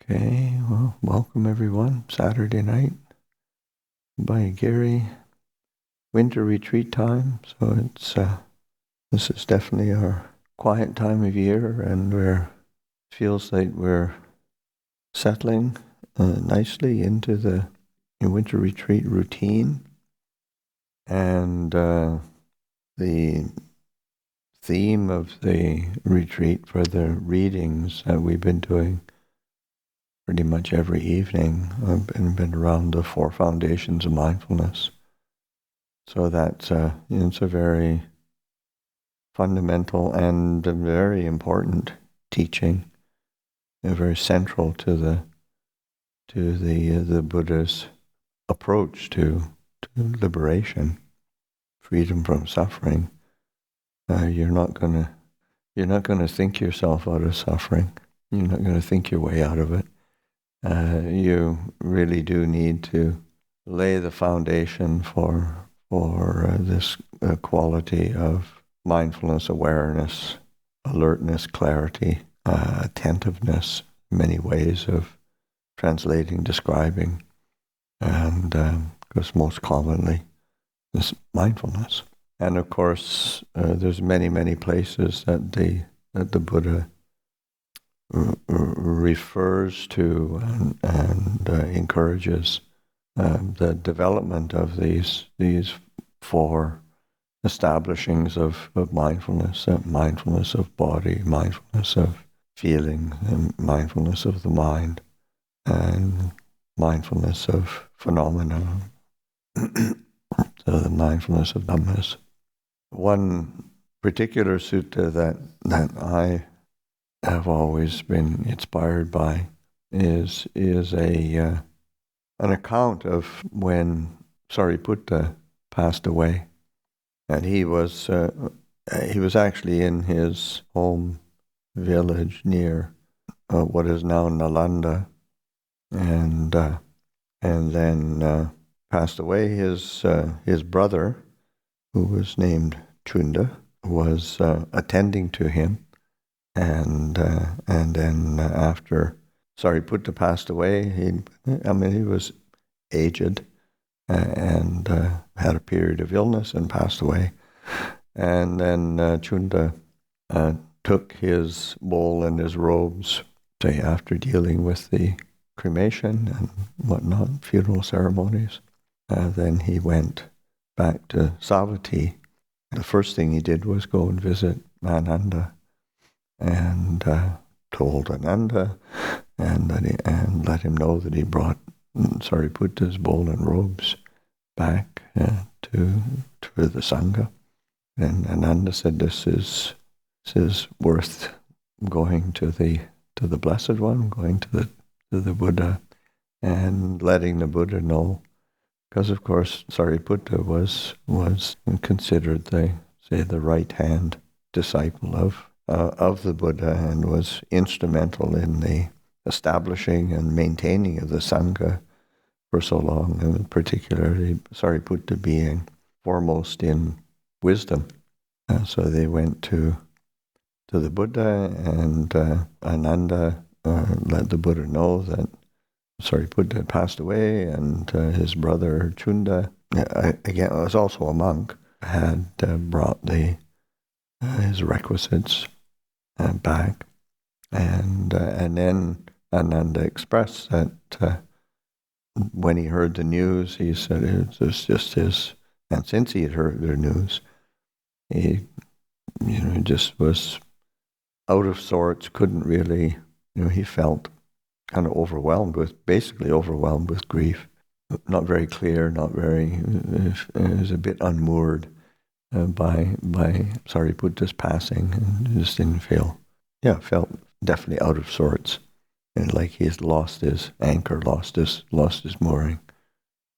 Okay, well, welcome everyone. Saturday night, Abhayagiri winter retreat time. So this is definitely our quiet time of year, and feels like we're settling nicely into the winter retreat routine. And the theme of the retreat for the readings that we've been doing pretty much every evening. I've been around the 4 foundations of mindfulness. So that's it's a very fundamental and a very important teaching, very central to the Buddha's approach to liberation, freedom from suffering. You're not gonna think yourself out of suffering. You're not gonna think your way out of it. You really do need to lay the foundation for this quality of mindfulness, awareness, alertness, clarity, attentiveness, many ways of translating, describing, and because most commonly is mindfulness. And of course, there's many places that the Buddha refers to and encourages the development of these 4 establishings of mindfulness, mindfulness of body, mindfulness of feeling, and mindfulness of the mind, and mindfulness of phenomena, so the mindfulness of Dhammas. One particular sutta that I have always been inspired by is an account of when Sariputta passed away, and he was actually in his home village near what is now Nalanda, and then passed away. His brother, who was named Chunda, was attending to him. And then after Sariputta passed away, he was aged and had a period of illness and passed away. And then Chunda took his bowl and his robes, say after dealing with the cremation and whatnot, funeral ceremonies. Then he went back to Savatthi. The first thing he did was go and visit Ananda, and told Ananda and let him know that he brought Sariputta's bowl and robes back to the Sangha. And Ananda said, "This is worth going to the Blessed One, going to the Buddha, and letting the Buddha know." Because of course Sariputta was considered the right hand disciple of the Buddha, and was instrumental in the establishing and maintaining of the Sangha for so long, and particularly Sariputta being foremost in wisdom. So they went to the Buddha, and Ananda let the Buddha know that Sariputta had passed away, and his brother Chunda, again was also a monk, had brought his requisites back, and then Ananda expressed that when he heard the news, he said it was just his, and since he had heard the news, he just was out of sorts, couldn't really, he felt kind of overwhelmed with grief, not very clear, not very, it was a bit unmoored by Sariputta's passing, and just didn't felt definitely out of sorts, and like he had lost his anchor, lost his mooring.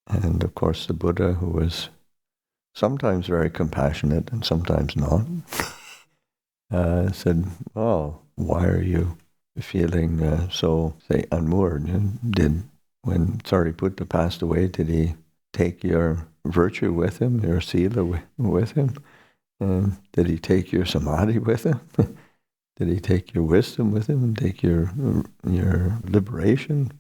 And of course the Buddha, who was sometimes very compassionate and sometimes not, said, "Oh, why are you feeling so, say, unmoored? When Sariputta passed away, did he take your virtue with him, your sila with him? And did he take your samadhi with him? Did he take your wisdom with him and take your liberation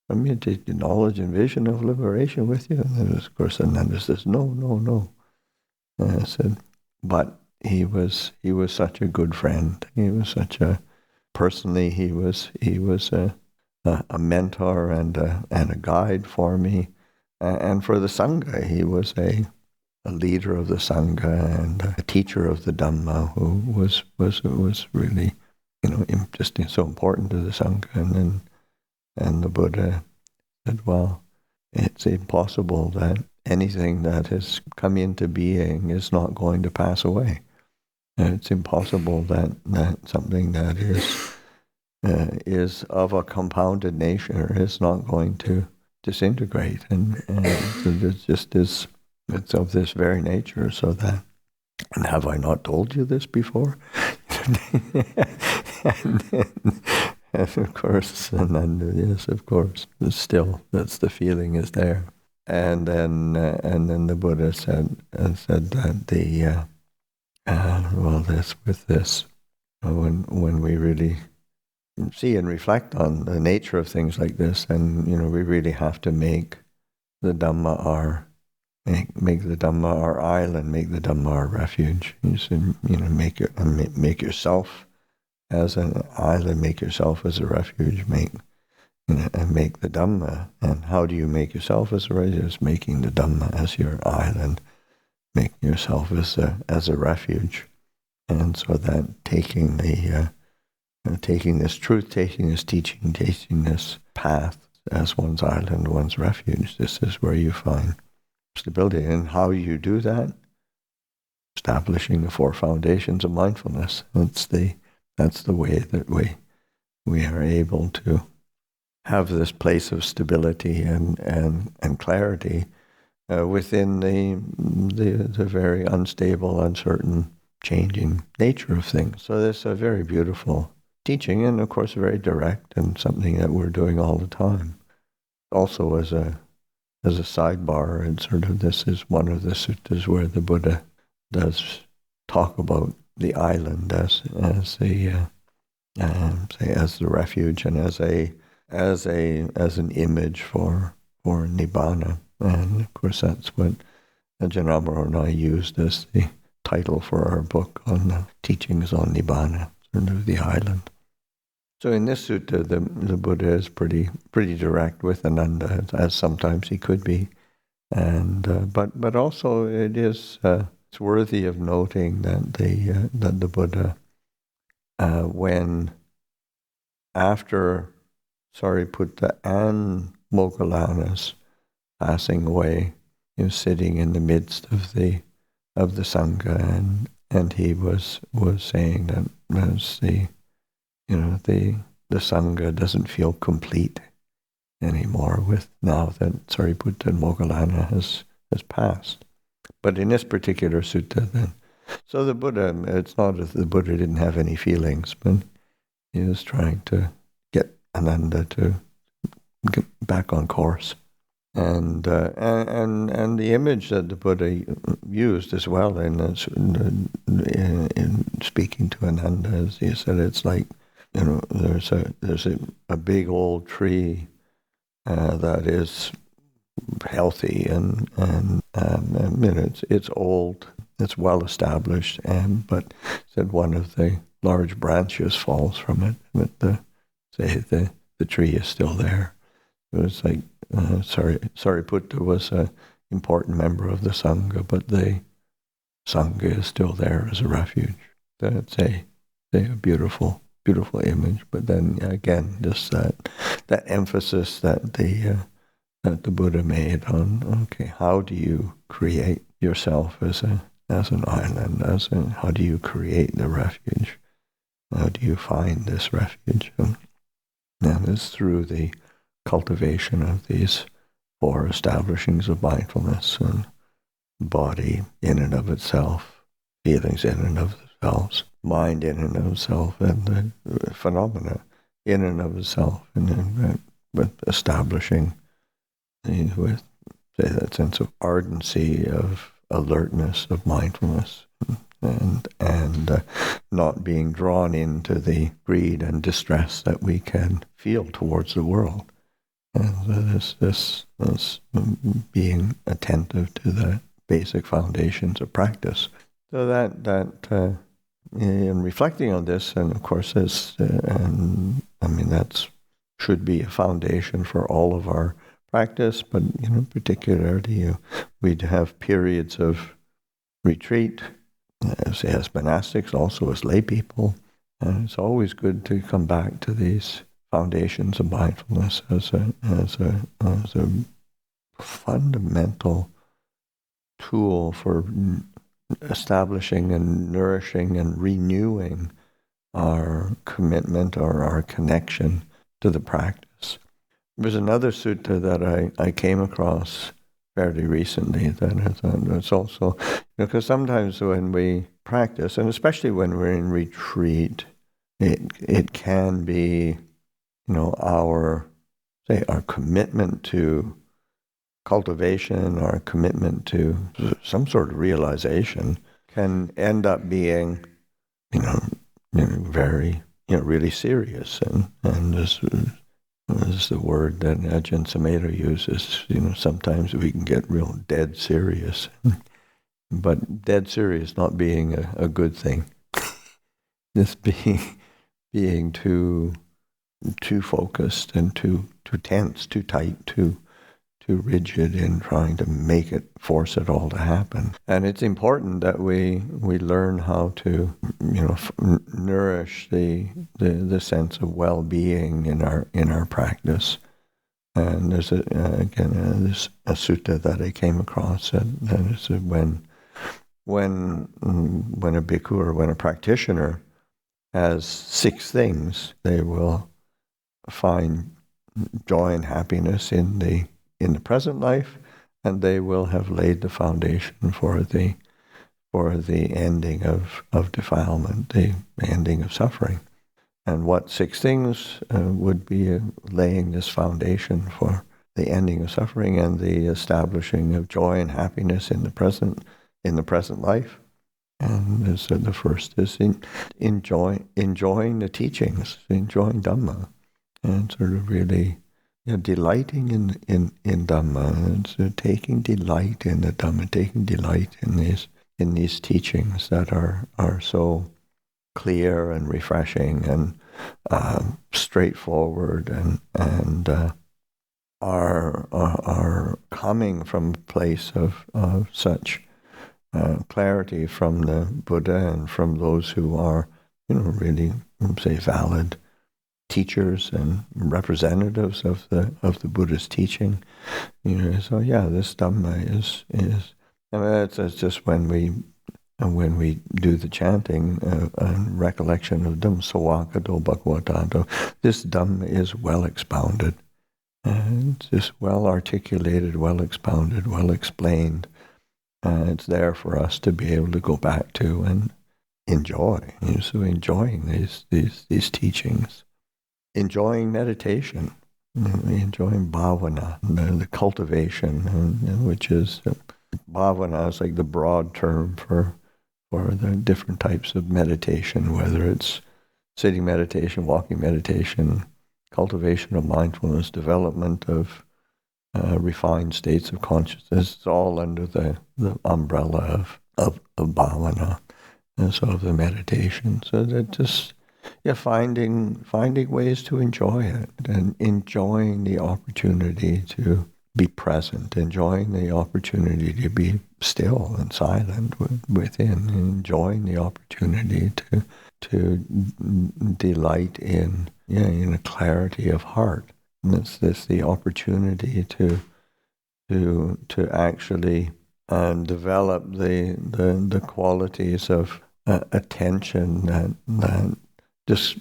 from you? Take your knowledge and vision of liberation with you? And then, of course, Ananda says, no, no, no. And I said, but he was such a good friend. He was such a, personally, he was a mentor and a guide for me. And for the Sangha, he was a leader of the Sangha and a teacher of the Dhamma who was really, just so important to the Sangha. And the Buddha said, well, it's impossible that anything that has come into being is not going to pass away. It's impossible that something that is of a compounded nature is not going to disintegrate. And so it just is, it's of this very nature, so that, and have I not told you this before? and of course, and then, yes, of course, still, that's the feeling is there. And then the Buddha said that when we really see and reflect on the nature of things like this, and we really have to make the Dhamma make the Dhamma our island, make the Dhamma our refuge. You should, make yourself as an island, make yourself as a refuge, and make the Dhamma. And how do you make yourself as a refuge? It's making the Dhamma as your island, making yourself as a refuge. And so that taking this truth, taking this teaching, taking this path as one's island, one's refuge, this is where you find stability. And how you do that? Establishing the 4 foundations of mindfulness. That's the way that we are able to have this place of stability and clarity within the very unstable, uncertain, changing nature of things. So this is a very beautiful teaching, and of course very direct, and something that we're doing all the time. Also as a sidebar, and sort of this is one of the suttas where the Buddha does talk about the island as the refuge and as an image for nibbana. And of course that's what Ajahn Amaro and I used as the title for our book on the teachings on nibbana, sort of the island. So in this sutta, the Buddha is pretty direct with Ananda, as sometimes he could be, and but also it's worthy of noting that the Buddha, when after Sariputta and Moggallana's passing away, he was sitting in the midst of the Sangha, and he was saying that as the Sangha doesn't feel complete anymore with now that Sariputta and Moggallana has passed. But in this particular sutta then, so the Buddha, it's not as the Buddha didn't have any feelings, but he was trying to get Ananda to get back on course. And the image that the Buddha used as well in speaking to Ananda, as he said, it's like, there's a big old tree that is healthy and it's old, it's well established, but said one of the large branches falls from it, but the tree is still there. It was like Sariputta was an important member of the Sangha, but the Sangha is still there as a refuge. That's a beautiful image. But then again, just that emphasis that the Buddha made on, okay, how do you create yourself as an island? How do you create the refuge? How do you find this refuge? And it's through the cultivation of these 4 establishings of mindfulness, and body in and of itself, feelings in and of themselves, mind in and of itself, and the phenomena in and of itself, and then with establishing with, say, that sense of ardency, of alertness, of mindfulness, and not being drawn into the greed and distress that we can feel towards the world. And this being attentive to the basic foundations of practice. So that in reflecting on this, and of course, that's should be a foundation for all of our practice. But particularly, we'd have periods of retreat, as monastics, also as lay people. And it's always good to come back to these foundations of mindfulness as a fundamental tool for establishing and nourishing and renewing our commitment or our connection to the practice. There's another sutta that I came across fairly recently that I thought it's also, because sometimes when we practice, and especially when we're in retreat, it can be, our commitment to cultivation, our commitment to some sort of realization can end up being, very, really serious. And this is the word that Ajahn Sumedho uses. Sometimes we can get real dead serious. But dead serious not being a good thing. Just being too focused and too tense, too tight, too rigid in trying to force it all to happen. And it's important that we learn how to, nourish the sense of well-being in our practice. And there's there's a sutta that I came across that is when a bhikkhu or when a practitioner has 6 things, they will find joy and happiness in the present life, and they will have laid the foundation for the ending of defilement, the ending of suffering. And what 6 things would be laying this foundation for the ending of suffering and the establishing of joy and happiness in the present life. And so the first is enjoying the teachings, enjoying Dhamma, and sort of really delighting in Dhamma, and so taking delight in the Dhamma, taking delight in these teachings that are so clear and refreshing and straightforward and are coming from a place of such clarity from the Buddha and from those who are really valid teachers and representatives of the Buddha's teaching. So this Dhamma is it's just when we do the chanting and recollection of Dhamma Sawakado Bhagavatanto, this Dhamma is well expounded. It's just well articulated, well expounded, well explained. It's there for us to be able to go back to and enjoy. So enjoying these teachings, enjoying meditation, enjoying bhavana, the cultivation, which is bhavana is like the broad term for the different types of meditation, whether it's sitting meditation, walking meditation, cultivation of mindfulness, development of refined states of consciousness. It's all under the umbrella of bhavana, and so of the meditation. So that just finding ways to enjoy it and enjoying the opportunity to be present, enjoying the opportunity to be still and silent within, enjoying the opportunity to delight in a clarity of heart. And it's the opportunity to actually develop the qualities of attention that just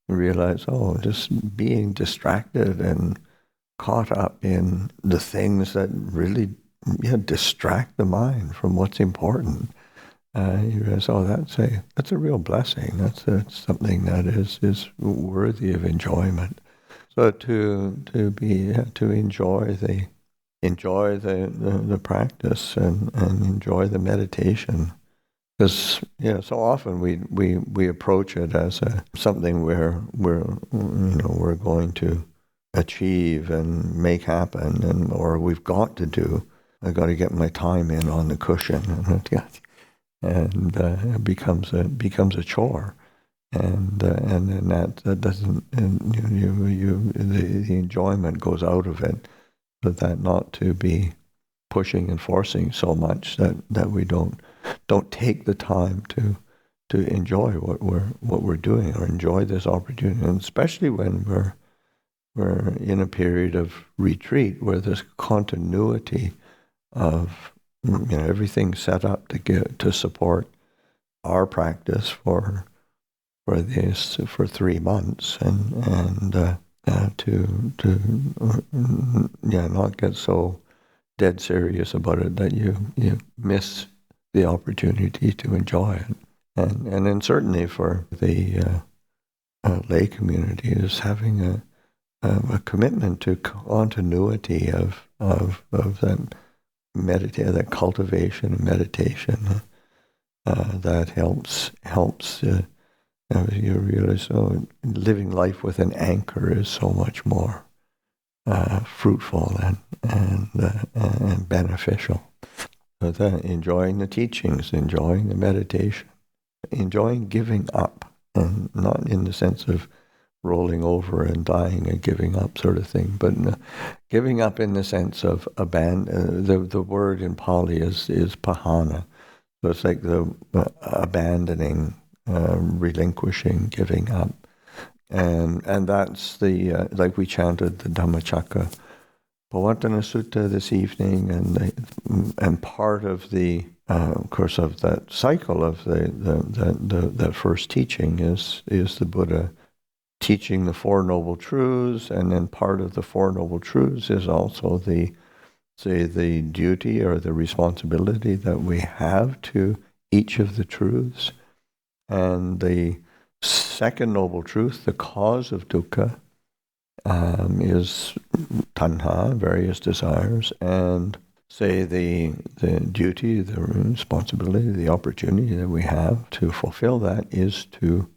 realize, just being distracted and caught up in the things that really distract the mind from what's important. You realize, that's a real blessing. That's something that is worthy of enjoyment. So to enjoy the practice and enjoy the meditation Because so often we approach it as something where we're going to achieve and make happen, or we've got to do. I got to get my time in on the cushion, and it becomes a chore, and then that doesn't, and the enjoyment goes out of it, but that not to be pushing and forcing so much that we don't take the time to enjoy what we're doing, or enjoy this opportunity, and especially when we're in a period of retreat where there's continuity of everything set up to support our practice for 3 months, and to not get so dead serious about it that you miss the opportunity to enjoy it, and then certainly for the lay community is having a commitment to continuity of that that cultivation and meditation that helps you realize living life with an anchor is so much more fruitful and beneficial. So that enjoying the teachings, enjoying the meditation, enjoying giving up, and not in the sense of rolling over and dying and giving up sort of thing, but giving up in the sense of abandon. The word in Pali is pahana, so it's like the abandoning, relinquishing, giving up, and that's the like we chanted the Dhammacakka Pavattana Sutta this evening, and part of the of course of that cycle of the first teaching is the Buddha teaching the Four Noble Truths, and then part of the Four Noble Truths is also the duty or the responsibility that we have to each of the truths. And the second Noble Truth, the cause of dukkha, is tanha, various desires, and the duty, the responsibility, the opportunity that we have to fulfill that is to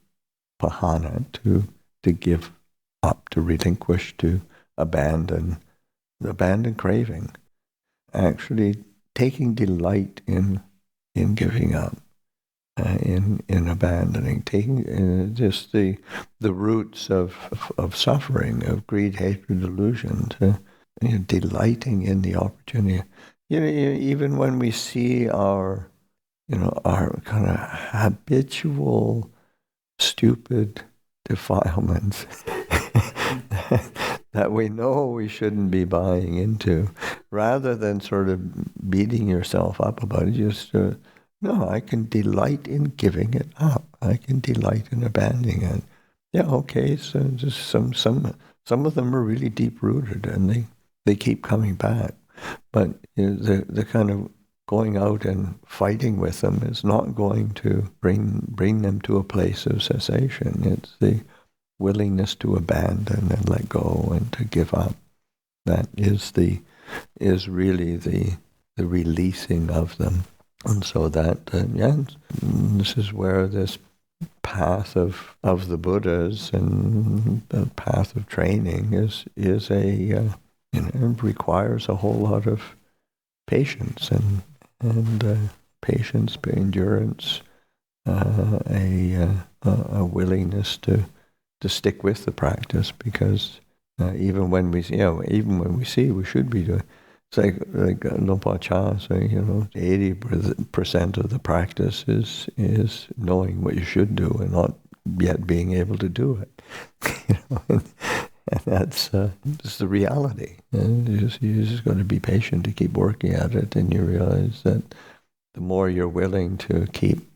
pahana, to give up, to relinquish, to abandon craving. Actually taking delight in giving up, in abandoning, taking just the roots of suffering, of greed, hatred, delusion, to delighting in the opportunity. Even when we see our kind of habitual, stupid defilements that we know we shouldn't be buying into, rather than sort of beating yourself up about it, just no, I can delight in giving it up. I can delight in abandoning it. Yeah, okay, so just some of them are really deep rooted, and they keep coming back. But the kind of going out and fighting with them is not going to bring them to a place of cessation. It's the willingness to abandon and let go and to give up that is really the releasing of them. And so that this is where this path of the Buddhas and the path of training is requires a whole lot of patience and patience, endurance, a willingness to stick with the practice, because even when we see we should be doing. It's like Luang Cha saying, 80% of the practice is knowing what you should do and not yet being able to do it. And that's just the reality. And you just got to be patient to keep working at it, and you realize that the more you're willing to keep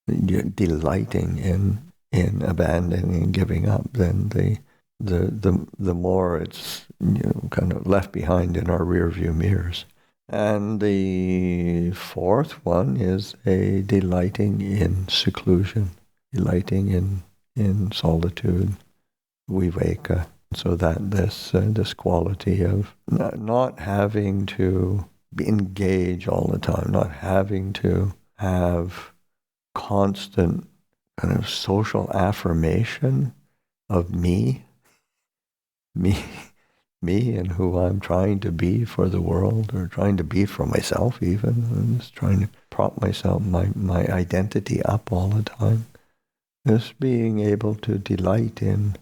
delighting in abandoning and giving up, then the more it's kind of left behind in our rear view mirrors. And the fourth one is a delighting in seclusion, delighting in solitude, viveka. So that this quality of not having to engage all the time, not having to have constant kind of social affirmation of me, me, and who I'm trying to be for the world, or trying to be for myself even. I'm just trying to prop myself, my identity up all the time. Just being able to delight in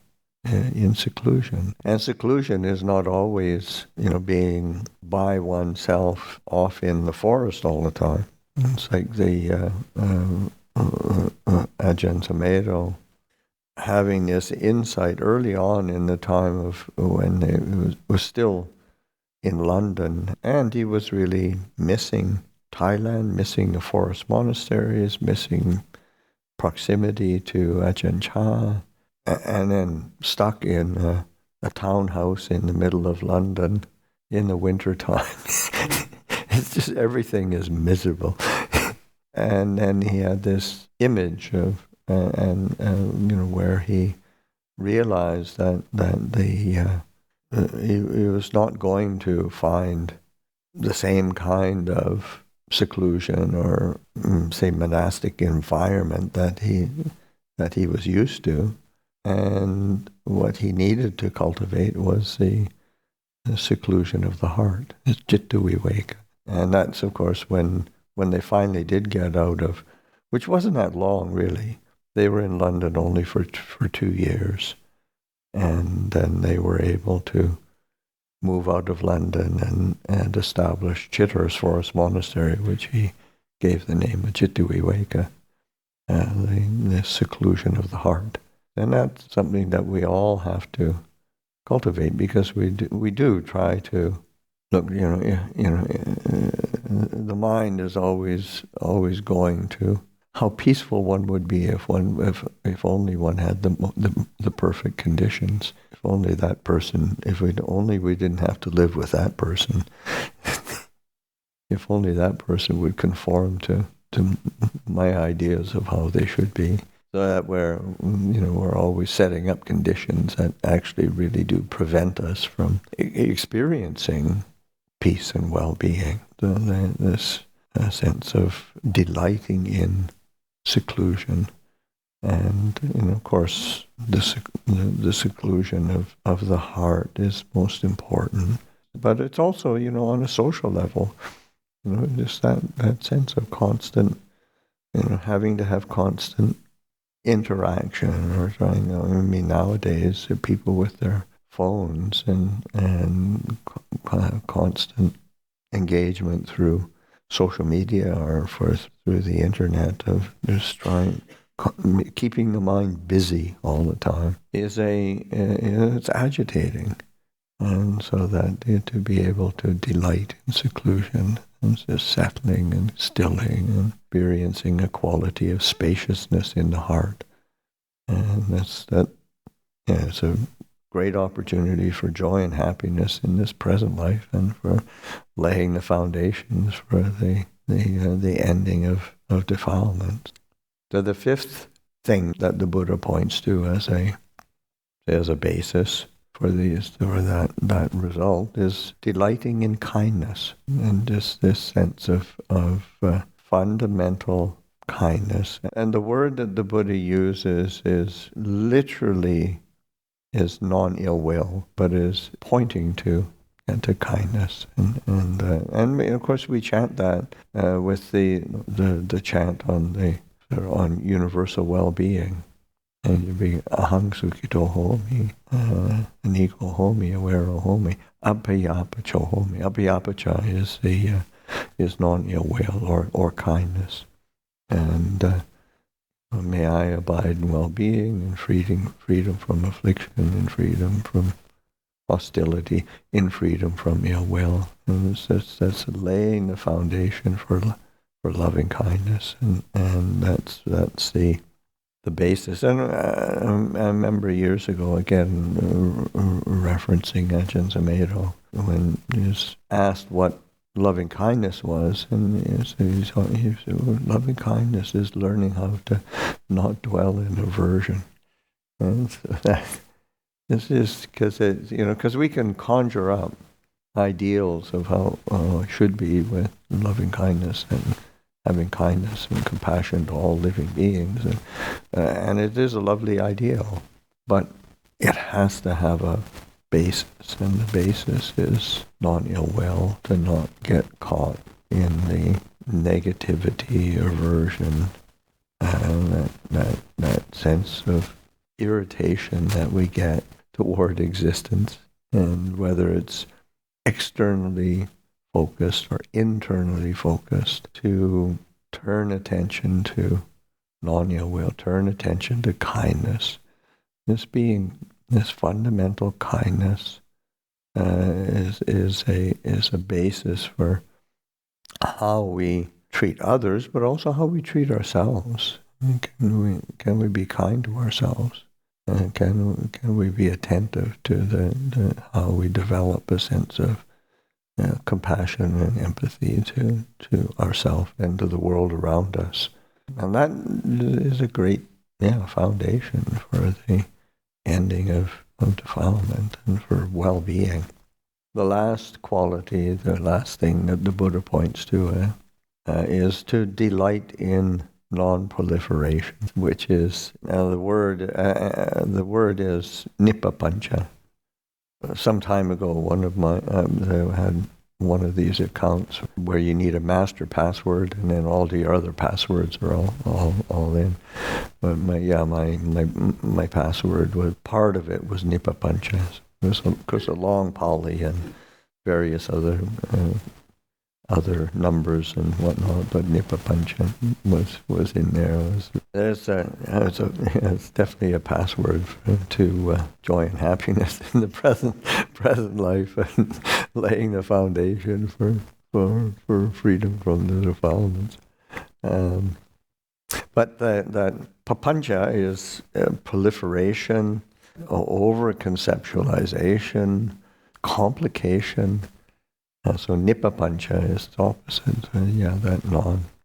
seclusion. And seclusion is not always, being by oneself off in the forest all the time. It's like the Ajahn Sumedho having this insight early on in the time of when he was still in London, and he was really missing Thailand, missing the forest monasteries, missing proximity to Ajahn Chah, and then stuck in a townhouse in the middle of London in the winter time. It's just everything is miserable. And then he had this image of, where he realized that he was not going to find the same kind of seclusion or, say, monastic environment that he was used to. And what he needed to cultivate was the seclusion of the heart, Citta Viveka. And that's, of course, when they finally did get out of, which wasn't that long, really. They were in London only for 2 years. And then they were able to move out of London and establish Chittor's Forest Monastery, which he gave the name of Citta Viveka, the seclusion of the heart. And that's something that we all have to cultivate, because we do try to look. The mind is always going to how peaceful one would be if only one had the perfect conditions. If only that person. If we didn't have to live with that person. If only that person would conform to my ideas of how they should be. So that we're always setting up conditions that actually really do prevent us from experiencing peace and well-being. This sense of delighting in seclusion, and of course the seclusion of the heart is most important. But it's also on a social level, just that sense of constant, having to have constant interaction, or trying. Nowadays, people with their phones and constant engagement through social media or through the internet, of just keeping the mind busy all the time it's agitating. And so that to be able to delight in seclusion and just settling and stilling and experiencing a quality of spaciousness in the heart. And it's a great opportunity for joy and happiness in this present life, and for laying the foundations for the ending of defilement. So the fifth thing that the Buddha points to as a basis for that result is delighting in kindness, and just this sense of fundamental kindness. And the word that the Buddha uses is literally is non-ill will, but is pointing to kindness. And of course we chant that with the chant on universal well-being. And you be ahang sukhito homi, aniko homi, aware homi, abhayapacho homi. Abhayapacha is non-ill will or kindness. And may I abide in well-being and freedom from affliction, and freedom from hostility, in freedom from ill will. And that's laying the foundation for loving kindness, and that's the basis. And I remember years ago, again, referencing Ajahn Sumedho, when he was asked what loving kindness was, and he said, well, loving kindness is learning how to not dwell in aversion. And so this is because we can conjure up ideals of how it should be with loving kindness, and having kindness and compassion to all living beings. And it is a lovely ideal, but it has to have a basis, and the basis is non-ill will, to not get caught in the negativity, aversion, and that sense of irritation that we get toward existence. And whether it's externally focused or internally focused, to turn attention to non-ill will, turn attention to kindness. This fundamental kindness is a basis for how we treat others, but also how we treat ourselves. Can we be kind to ourselves? Can we be attentive to how we develop a sense of compassion and empathy to ourselves and to the world around us? And that is a great foundation for the ending of defilement and for well-being. The last quality, the last thing that the Buddha points to is to delight in non-proliferation, which is the word is nippapancha. Some time ago, I had one of these accounts where you need a master password, and then all the other passwords are all in. But my password was, part of it was nippapancha. It was a long Pali and various other numbers and whatnot, but nippapancha was in there. It's definitely a password to joy and happiness in the present life, and laying the foundation for freedom from the defilements. But that papancha is proliferation, over-conceptualization, complication. So nippapancha is the opposite. That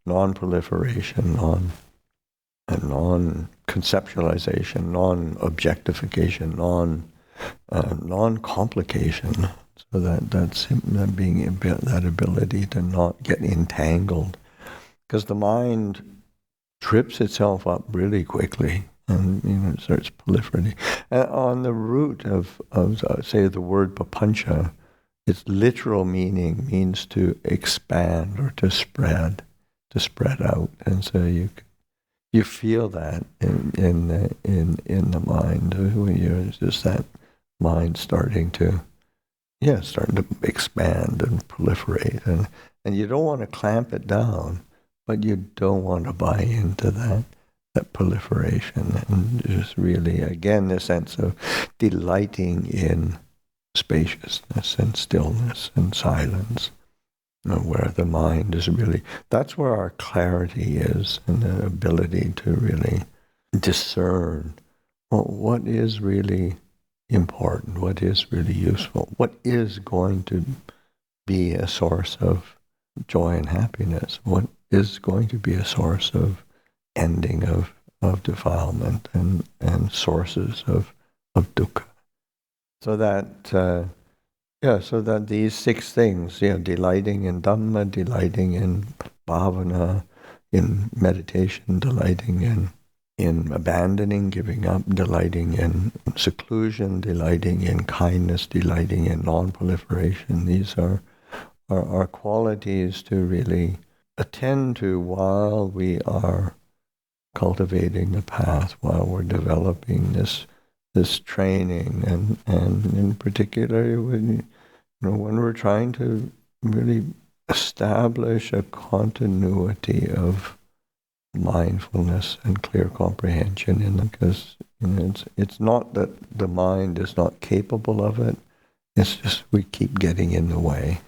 non-proliferation, non-conceptualization, non-objectification, non-complication. So that ability to not get entangled, because the mind trips itself up really quickly, and it starts proliferating. On the root of say the word papancha, its literal meaning means to expand or to spread out, and so you feel that in the mind when you're just that mind starting to expand and proliferate, and you don't want to clamp it down, but you don't want to buy into that proliferation, and just really again the sense of delighting in spaciousness and stillness and silence, where the mind is really, that's where our clarity is, and the ability to really discern what is really important, what is really useful, what is going to be a source of joy and happiness, what is going to be a source of ending of defilement and sources of dukkha. So that these 6 things, delighting in Dhamma, delighting in bhavana, in meditation, delighting in abandoning, giving up, delighting in seclusion, delighting in kindness, delighting in non-proliferation. These are qualities to really attend to while we are cultivating the path, while we're developing this training, and in particular when we're trying to really establish a continuity of mindfulness and clear comprehension because it's not that the mind is not capable of it, it's just we keep getting in the way.